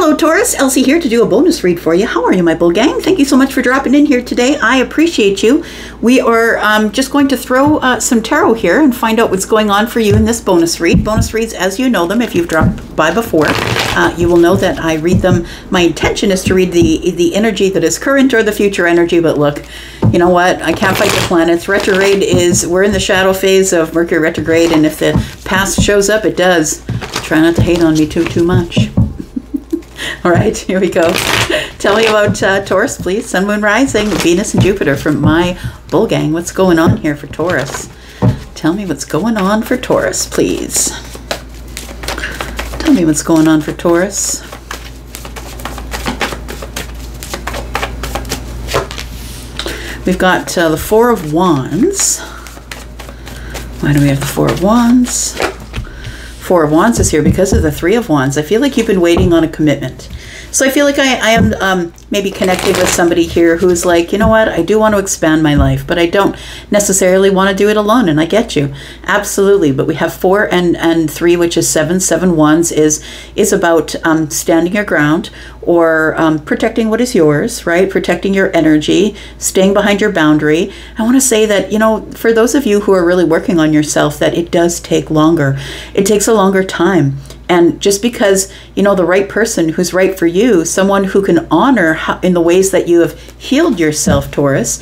Hello Taurus, Elsie here to do a bonus read for you. How are you, my bull gang? Thank you so much for dropping in here today. I appreciate you. We are just going to throw some tarot here and find out what's going on for you in this bonus read. Bonus reads, as you know them, if you've dropped by before, you will know that I read them. My intention is to read the energy that is current or the future energy, but look, you know what? I can't fight the planets. Retrograde is, we're in the shadow phase of Mercury retrograde, and if the past shows up, it does. Try not to hate on me too much. All right, here we go. Tell me about Taurus, please. Sun, Moon, Rising, Venus, and Jupiter from my bull gang. What's going on here for Taurus? Tell me what's going on for Taurus, please. Tell me what's going on for Taurus. We've got the Four of Wands. Why do we have the Four of Wands? Four of Wands is here because of the Three of Wands. I feel like you've been waiting on a commitment. So I feel like I am maybe connected with somebody here who's like, you know what, I do want to expand my life, but I don't necessarily want to do it alone, and I get you. Absolutely. But we have 4 and 3, which is 7. 7 Wands is about standing your ground, or protecting what is yours, right? Protecting your energy, staying behind your boundary. I want to say that, you know, for those of you who are really working on yourself, that it does take longer. It takes a longer time. And just because, you know, the right person who's right for you, someone who can honor in the ways that you have healed yourself, Taurus,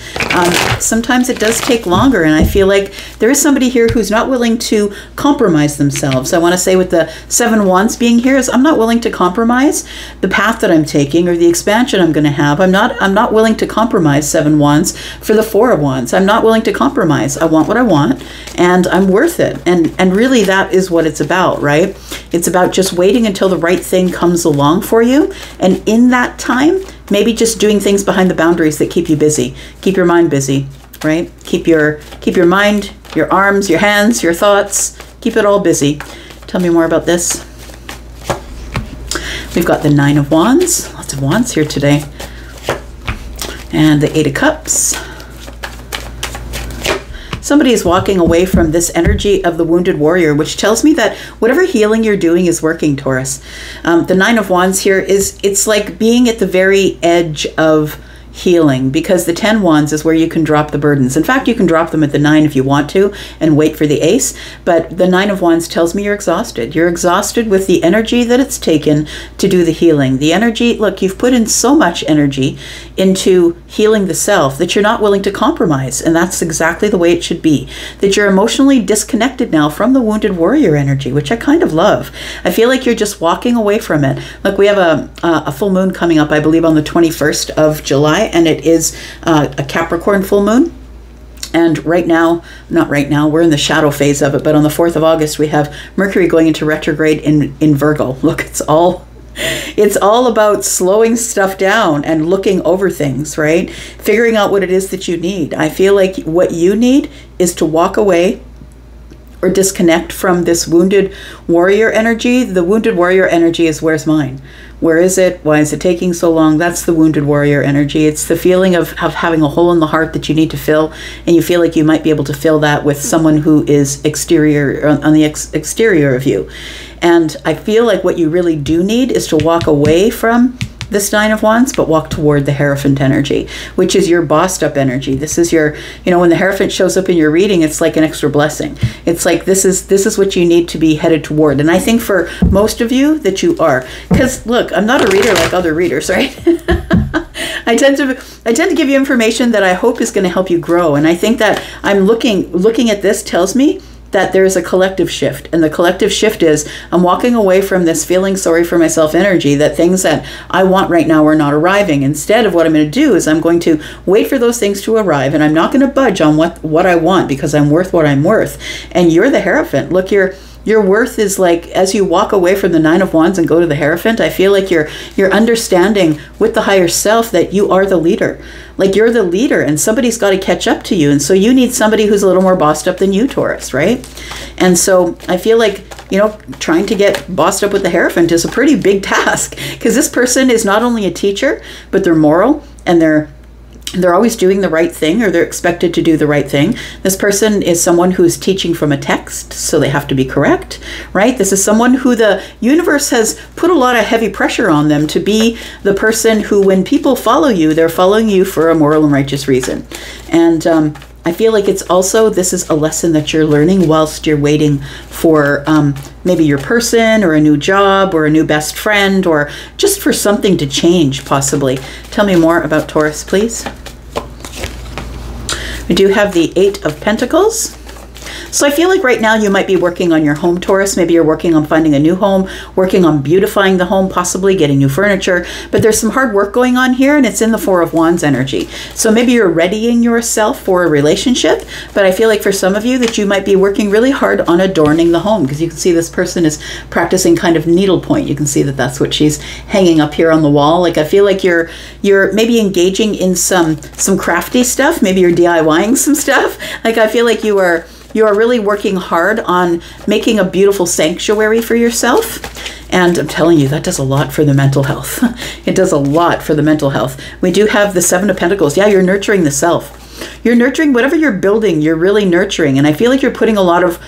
sometimes it does take longer. And I feel like there is somebody here who's not willing to compromise themselves. I want to say with the 7 Wands being here is I'm not willing to compromise the path that I'm taking or the expansion I'm going to have. I'm not willing to compromise 7 Wands for the 4 of Wands. I'm not willing to compromise. I want what I want, and I'm worth it. And really that is what it's about, right? It's about just waiting until the right thing comes along for you. And in that time, maybe just doing things behind the boundaries that keep you busy. Keep your mind busy, right? Keep your mind, your arms, your hands, your thoughts. Keep it all busy. Tell me more about this. We've got the 9 of Wands. Lots of Wands here today. And the 8 of Cups. Somebody is walking away from this energy of the wounded warrior, which tells me that whatever healing you're doing is working, Taurus. The 9 of Wands here it's like being at the very edge of healing, because the 10 Wands is where you can drop the burdens. In fact, you can drop them at the 9 if you want to and wait for the Ace. But the 9 of Wands tells me you're exhausted. You're exhausted with the energy that it's taken to do the healing. The energy, look, you've put in so much energy into healing the self that you're not willing to compromise. And that's exactly the way it should be. That you're emotionally disconnected now from the wounded warrior energy, which I kind of love. I feel like you're just walking away from it. Look, we have a full moon coming up, I believe, on the 21st of July. And it is a Capricorn full moon. And right now, not right now, we're in the shadow phase of it, but on the 4th of August, we have Mercury going into retrograde in Virgo. Look, it's all about slowing stuff down and looking over things, right? Figuring out what it is that you need. I feel like what you need is to walk away or disconnect from this wounded warrior energy. The wounded warrior energy is, where's mine? Where is it? Why is it taking so long? That's the wounded warrior energy. It's the feeling of having a hole in the heart that you need to fill, and you feel like you might be able to fill that with someone who is exterior, on the exterior of you. And I feel like what you really do need is to walk away from this 9 of Wands, but walk toward the Hierophant energy, which is your bossed up energy. This is your, you know, when the Hierophant shows up in your reading, it's like an extra blessing. It's like this is what you need to be headed toward. And I think for most of you that you are, because look, I'm not a reader like other readers, right? I tend to give you information that I hope is going to help you grow. And I think that I'm looking at this tells me that there is a collective shift. And the collective shift is I'm walking away from this feeling sorry for myself energy, that things that I want right now are not arriving. Instead of what I'm going to do is I'm going to wait for those things to arrive, and I'm not going to budge on what I want, because I'm worth what I'm worth. And you're the Hierophant. Look, your worth is like, as you walk away from the 9 of Wands and go to the Hierophant, I feel like you're understanding with the higher self that you are the leader. Like you're the leader, and somebody's got to catch up to you. And so you need somebody who's a little more bossed up than you, Taurus, right? And so I feel like, you know, trying to get bossed up with the Hierophant is a pretty big task, because this person is not only a teacher, but they're moral, and they're They're always doing the right thing, or they're expected to do the right thing. This person is someone who's teaching from a text, so they have to be correct, right? This is someone who the universe has put a lot of heavy pressure on them to be the person who, when people follow you, they're following you for a moral and righteous reason. And I feel like it's also, this is a lesson that you're learning whilst you're waiting for maybe your person, or a new job, or a new best friend, or just for something to change, possibly. Tell me more about Taurus, please. We do have the 8 of Pentacles. So I feel like right now you might be working on your home, Taurus. Maybe you're working on finding a new home, working on beautifying the home, possibly getting new furniture. But there's some hard work going on here, and it's in the 4 of Wands energy. So maybe you're readying yourself for a relationship, but I feel like for some of you that you might be working really hard on adorning the home, because you can see this person is practicing kind of needlepoint. You can see that that's what she's hanging up here on the wall. Like, I feel like you're maybe engaging in some crafty stuff. Maybe you're DIYing some stuff. Like, I feel like you are really working hard on making a beautiful sanctuary for yourself. And I'm telling you, that does a lot for the mental health. It does a lot for the mental health. We do have the 7 of Pentacles. Yeah, you're nurturing the self. You're nurturing whatever you're building. You're really nurturing. And I feel like you're putting a lot of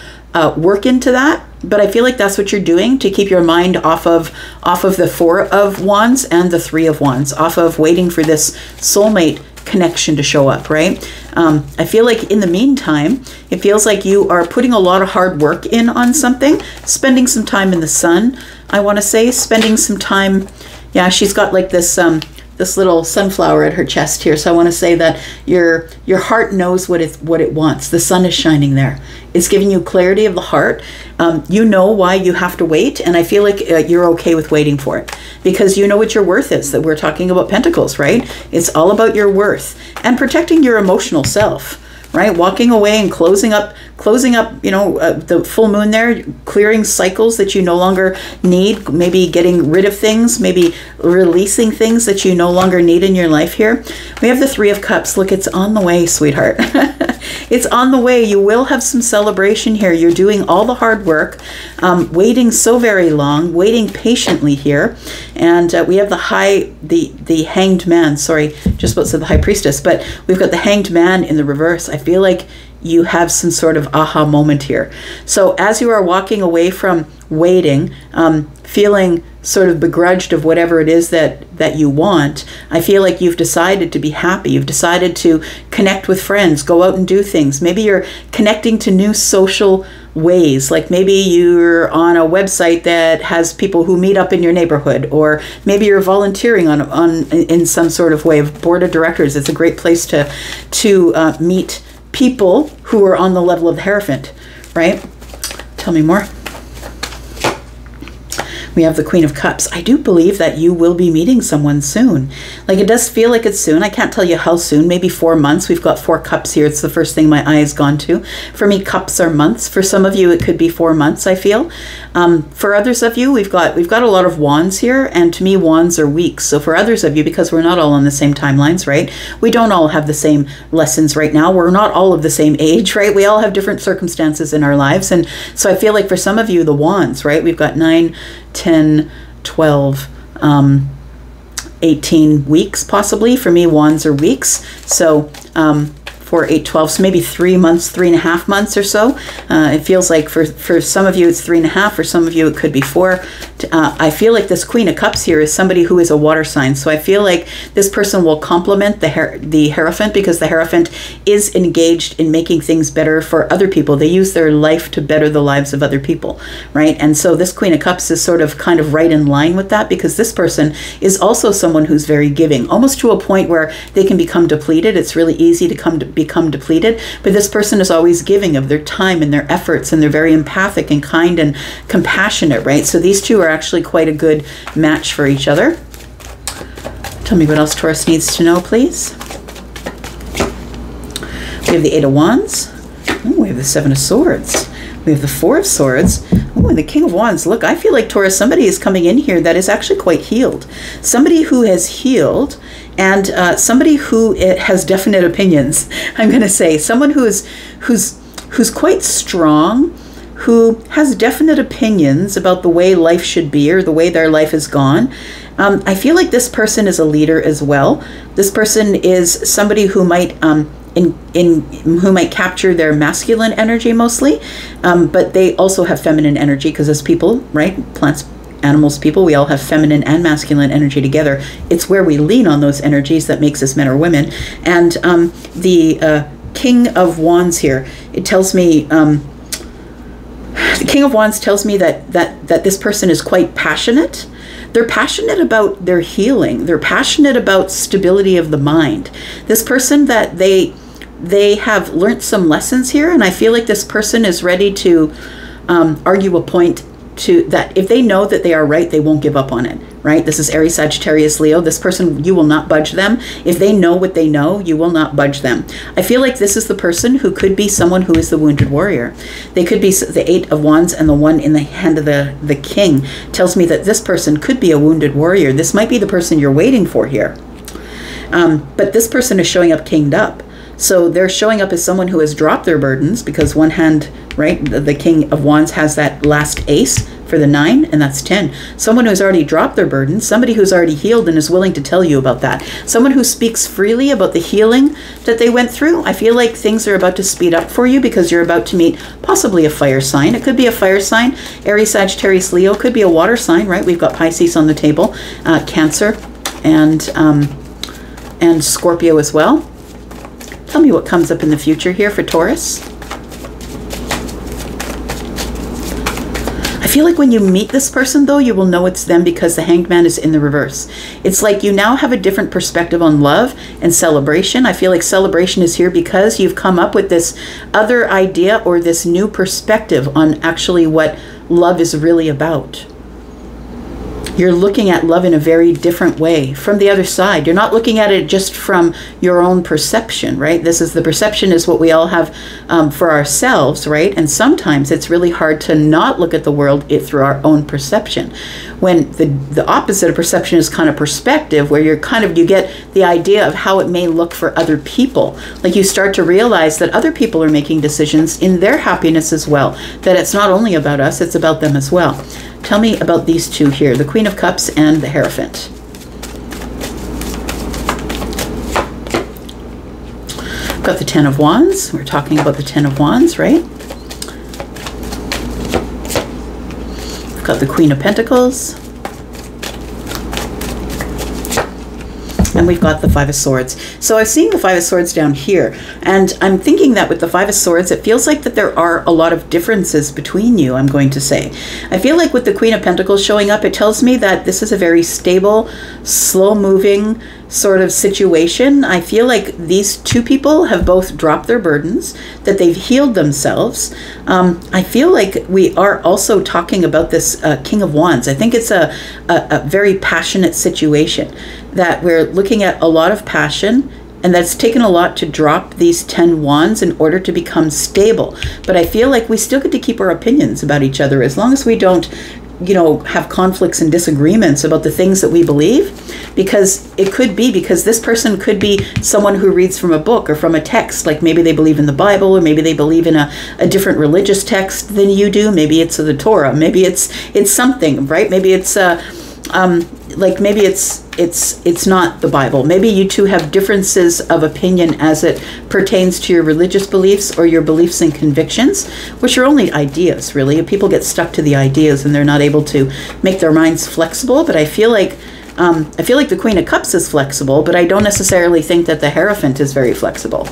work into that. But I feel like that's what you're doing to keep your mind off of the 4 of Wands and the 3 of Wands, off of waiting for this soulmate connection to show up, right? I feel like in the meantime, it feels like you are putting a lot of hard work in on something, spending some time in the sun. I want to say spending some time. Yeah, she's got like this little sunflower at her chest here. So I want to say that your heart knows what it wants. The sun is shining there. It's giving you clarity of the heart. You know why you have to wait, and I feel like you're okay with waiting for it, because you know what your worth is. That we're talking about Pentacles, right? It's all about your worth and protecting your emotional self, right? Walking away and closing up, you know, the full moon there, clearing cycles that you no longer need, maybe getting rid of things, maybe releasing things that you no longer need in your life here. We have the 3 of Cups. Look, it's on the way, sweetheart. It's on the way. You will have some celebration here. You're doing all the hard work, waiting so very long, waiting patiently here. And we have the Hanged Man. Sorry, just about said the High Priestess, but we've got the Hanged Man in the reverse. I feel like you have some sort of aha moment here. So as you are walking away from waiting, feeling sort of begrudged of whatever it is that you want, I feel like you've decided to be happy. You've decided to connect with friends, go out and do things. Maybe you're connecting to new social ways. Like maybe you're on a website that has people who meet up in your neighborhood, or maybe you're volunteering in some sort of way of board of directors. It's a great place to meet people who are on the level of the Hierophant, right? Tell me more. We have the Queen of Cups. I do believe that you will be meeting someone soon. Like, it does feel like it's soon. I can't tell you how soon. Maybe 4 months. We've got 4 cups here. It's the first thing my eye has gone to. For me, cups are months. For some of you, it could be 4 months, I feel. For others of you, we've got a lot of wands here, and to me, wands are weeks. So for others of you, because we're not all on the same timelines, right? We don't all have the same lessons right now. We're not all of the same age, right? We all have different circumstances in our lives. And so I feel like for some of you, the wands, right? We've got 9, 10, 12, 18 weeks possibly. For me, wands are weeks. So 4, 8, 12, so maybe 3 months, 3.5 months or so. It feels like for some of you it's 3.5, for some of you it could be 4. I feel like this Queen of Cups here is somebody who is a water sign. So I feel like this person will complement the Hierophant, because the Hierophant is engaged in making things better for other people. They use their life to better the lives of other people, right? And so this Queen of Cups is sort of kind of right in line with that, because this person is also someone who's very giving, almost to a point where they can become depleted. It's really easy to become depleted, but this person is always giving of their time and their efforts, and they're very empathic and kind and compassionate, right? So these two are actually quite a good match for each other. Tell me what else Taurus needs to know, please. We have the 8 of Wands. Ooh, we have the 7 of Swords. We have the 4 of Swords. Oh, and the King of Wands. Look, I feel like, Taurus, somebody is coming in here that is actually quite healed. Somebody who has healed, and somebody who has definite opinions, I'm going to say. Someone who's quite strong, who has definite opinions about the way life should be or the way their life is gone. I feel like this person is a leader as well. This person is somebody who might who might capture their masculine energy mostly, but they also have feminine energy, because as people, right, plants, animals, people, we all have feminine and masculine energy together. It's where we lean on those energies that makes us men or women. And the King of Wands here, it tells me, the King of Wands tells me that this person is quite passionate. They're passionate about their healing. They're passionate about stability of the mind. This person, that they have learned some lessons here, and I feel like this person is ready to argue a point to that. If they know that they are right, they won't give up on it, right? This is Aries, Sagittarius, Leo. This person, you will not budge them. If they know what they know, you will not budge them. I feel like this is the person who could be someone who is the wounded warrior. They could be the Eight of Wands, and the one in the hand of the King tells me that this person could be a wounded warrior. This might be the person you're waiting for here. But this person is showing up kinged up. So they're showing up as someone who has dropped their burdens, because one hand, right, the King of Wands has that last ace for the 9, and that's 10. Someone who's already dropped their burdens, somebody who's already healed and is willing to tell you about that. Someone who speaks freely about the healing that they went through. I feel like things are about to speed up for you, because you're about to meet possibly a fire sign. It could be a fire sign. Aries, Sagittarius, Leo. Could be a water sign, right? We've got Pisces on the table, Cancer, and Scorpio as well. Tell me what comes up in the future here for Taurus. I feel like when you meet this person, though, you will know it's them, because the Hanged Man is in the reverse. It's like you now have a different perspective on love and celebration. I feel like celebration is here because you've come up with this other idea, or this new perspective on actually what love is really about. You're looking at love in a very different way from the other side. You're not looking at it just from your own perception, right? This is the perception is what we all have for ourselves, right? And sometimes it's really hard to not look at the world through our own perception. When the opposite of perception is kind of perspective, where you get the idea of how it may look for other people. Like you start to realize that other people are making decisions in their happiness as well. That it's not only about us, it's about them as well. Tell me about these two here, the Queen of Cups and the Hierophant. I've got the Ten of Wands. We're talking about the Ten of Wands, right? I've got the Queen of Pentacles. And we've got the Five of Swords. So I've seen the Five of Swords down here, and I'm thinking that with the Five of Swords, it feels like that there are a lot of differences between you, I'm going to say. I feel like with the Queen of Pentacles showing up, it tells me that this is a very stable, slow-moving sort of situation. I feel like these two people have both dropped their burdens, that they've healed themselves. I feel like we are also talking about this King of Wands. I think it's a very passionate situation, that we're looking at a lot of passion, and that's taken a lot to drop these 10 wands in order to become stable. But I feel like we still get to keep our opinions about each other, as long as we don't, you know, have conflicts and disagreements about the things that we believe, because it could be because this person could be someone who reads from a book or from a text, like maybe they believe in the Bible, or maybe they believe in a different religious text than you do. Maybe it's the Torah, maybe it's something, right? Maybe it's like maybe it's not the Bible. Maybe you two have differences of opinion as it pertains to your religious beliefs or your beliefs and convictions, which are only ideas, really. People get stuck to the ideas and they're not able to make their minds flexible. But I feel like the Queen of Cups is flexible, but I don't necessarily think that the Hierophant is very flexible.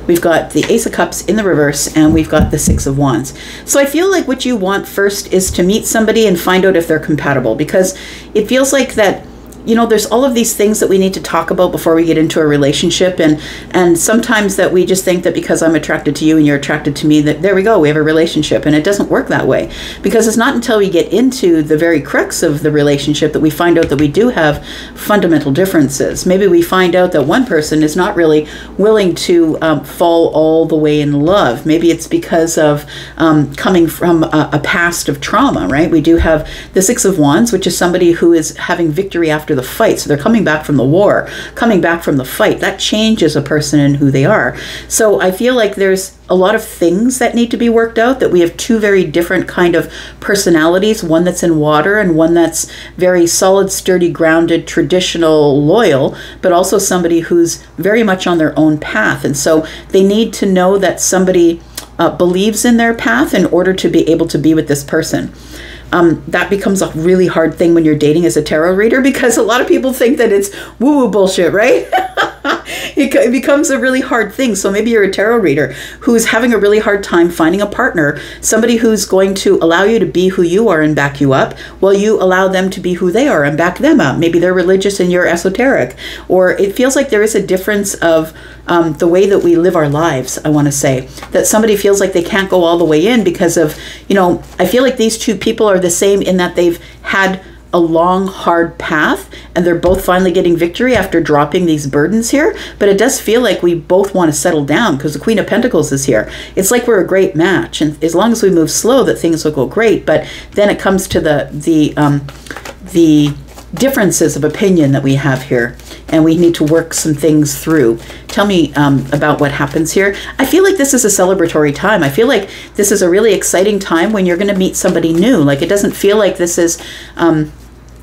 We've got the Ace of Cups in the reverse, and we've got the Six of Wands. So I feel like what you want first is to meet somebody and find out if they're compatible, because it feels like that, you know, there's all of these things that we need to talk about before we get into a relationship, and sometimes that we just think that because I'm attracted to you and you're attracted to me, that there we go, we have a relationship. And it doesn't work that way, because it's not until we get into the very crux of the relationship that we find out that we do have fundamental differences. Maybe we find out that one person is not really willing to fall all the way in love. Maybe it's because of coming from a past of trauma, right? We do have the Six of Wands, which is somebody who is having victory after the fight. So they're coming back from the war, coming back from the fight. That changes a person and who they are. So I feel like there's a lot of things that need to be worked out, that we have two very different kind of personalities, one that's in water and one that's very solid, sturdy, grounded, traditional, loyal, but also somebody who's very much on their own path. And so they need to know that somebody believes in their path in order to be able to be with this person. That becomes a really hard thing when you're dating as a tarot reader, because a lot of people think that it's woo-woo bullshit, right? It becomes a really hard thing. So maybe you're a tarot reader who's having a really hard time finding a partner, somebody who's going to allow you to be who you are and back you up, while you allow them to be who they are and back them up. Maybe they're religious and you're esoteric, or it feels like there is a difference of the way that we live our lives. I want to say that somebody feels like they can't go all the way in because of, I feel like these two people are the same in that they've had a long, hard path, and they're both finally getting victory after dropping these burdens here. But it does feel like we both want to settle down because the Queen of Pentacles is here. It's like we're a great match, and as long as we move slow, that things will go great. But then it comes to the differences of opinion that we have here, and we need to work some things through. Tell me about what happens here. I feel like this is a celebratory time. I feel like this is a really exciting time when you're going to meet somebody new. Like, it doesn't feel like this is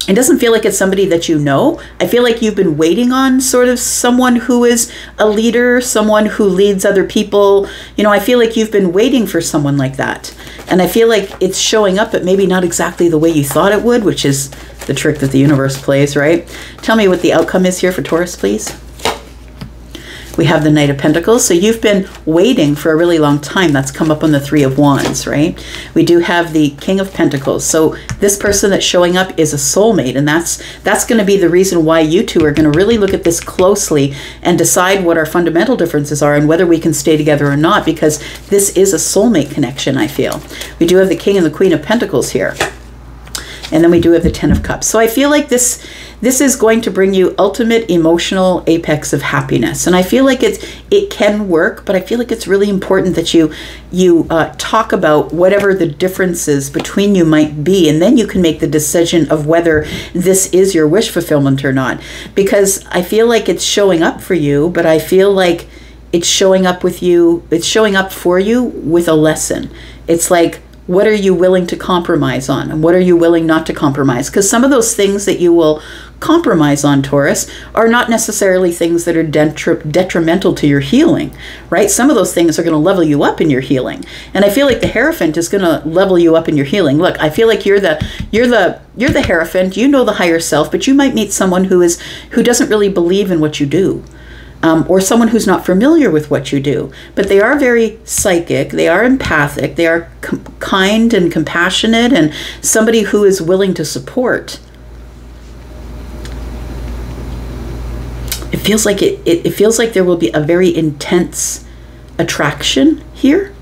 it doesn't feel like it's somebody that you know. I feel like you've been waiting on sort of someone who is a leader, someone who leads other people. I feel like you've been waiting for someone like that. And I feel like it's showing up, but maybe not exactly the way you thought it would, which is the trick that the universe plays, right? Tell me what the outcome is here for Taurus, please. We have the Knight of Pentacles. So you've been waiting for a really long time. That's come up on the Three of Wands, right? We do have the King of Pentacles. So this person that's showing up is a soulmate, and that's going to be the reason why you two are going to really look at this closely and decide what our fundamental differences are and whether we can stay together or not, because this is a soulmate connection, I feel. We do have the King and the Queen of Pentacles here. And then we do have the Ten of Cups. So I feel like this is going to bring you ultimate emotional apex of happiness. And I feel like it can work, but I feel like it's really important that you talk about whatever the differences between you might be. And then you can make the decision of whether this is your wish fulfillment or not. Because I feel like it's showing up for you, but I feel like it's showing up with you. It's showing up for you with a lesson. It's like, what are you willing to compromise on? And what are you willing not to compromise? Because some of those things that you will compromise on, Taurus, are not necessarily things that are detrimental to your healing, right? Some of those things are going to level you up in your healing. And I feel like the Hierophant is going to level you up in your healing. Look, I feel like you're the Hierophant, you know the higher self, but you might meet someone who doesn't really believe in what you do. Or someone who's not familiar with what you do. But they are very psychic, they are empathic, they are kind and compassionate, and somebody who is willing to support. It feels like it feels like there will be a very intense attraction here,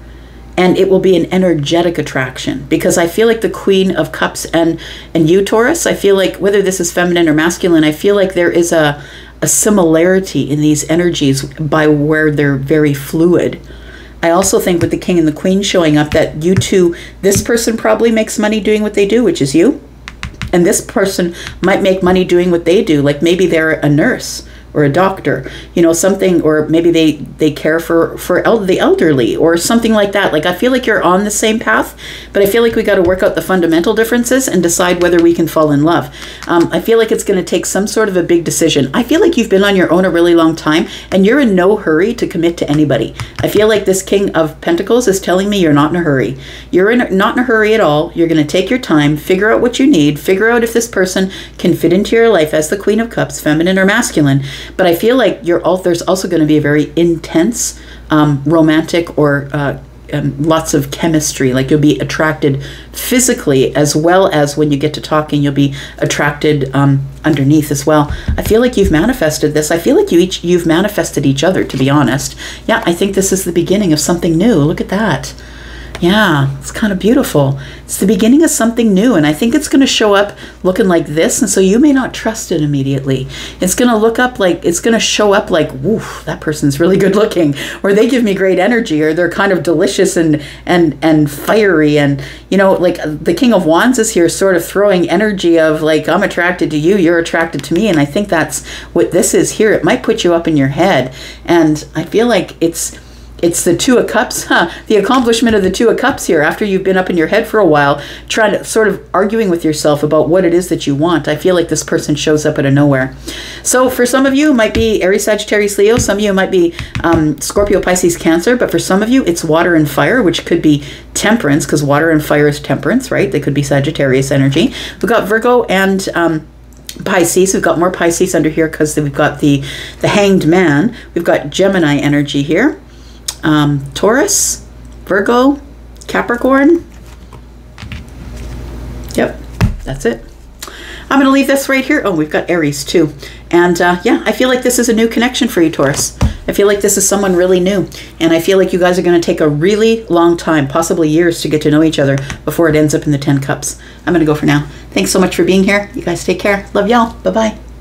and it will be an energetic attraction, because I feel like the Queen of Cups and you, Taurus, I feel like whether this is feminine or masculine, I feel like there is a similarity in these energies by where they're very fluid. I also think with the King and the Queen showing up that you two, this person probably makes money doing what they do, which is you. And this person might make money doing what they do. Like maybe they're a nurse or a doctor, something, or maybe they care for the elderly or something like that. Like I feel like you're on the same path, but I feel like we got to work out the fundamental differences and decide whether we can fall in love. I feel like it's going to take some sort of a big decision. I feel like you've been on your own a really long time and you're in no hurry to commit to anybody. I feel like this King of Pentacles is telling me you're not in a hurry. You're not in a hurry at all. You're going to take your time, figure out what you need, figure out if this person can fit into your life as the Queen of Cups, feminine or masculine. But I feel like there's also going to be a very intense, romantic, or lots of chemistry. Like you'll be attracted physically as well as when you get to talking, you'll be attracted underneath as well. I feel like you've manifested this. I feel like you've manifested each other, to be honest. Yeah, I think this is the beginning of something new. Look at that. Yeah, it's kind of beautiful. It's the beginning of something new, and I think it's going to show up looking like this, and so you may not trust it immediately. It's going to look up like, it's going to show up like, woof, that person's really good looking, or they give me great energy, or they're kind of delicious and fiery, and you know, like the King of Wands is here sort of throwing energy of like, I'm attracted to you, you're attracted to me, and I think that's what this is here. It might put you up in your head, and I feel like it's the Two of Cups, the accomplishment of the Two of Cups here after you've been up in your head for a while, trying to sort of arguing with yourself about what it is that you want. I feel like this person shows up out of nowhere. So for some of you, it might be Aries, Sagittarius, Leo. Some of you might be Scorpio, Pisces, Cancer. But for some of you, it's water and fire, which could be Temperance, because water and fire is Temperance, right? They could be Sagittarius energy. We've got Virgo and Pisces. We've got more Pisces under here because we've got the Hanged Man. We've got Gemini energy here. Taurus, Virgo, Capricorn. Yep, that's it. I'm going to leave this right here. Oh, we've got Aries too. And yeah, I feel like this is a new connection for you, Taurus. I feel like this is someone really new. And I feel like you guys are going to take a really long time, possibly years, to get to know each other before it ends up in the 10 Cups. I'm going to go for now. Thanks so much for being here. You guys take care. Love y'all. Bye-bye.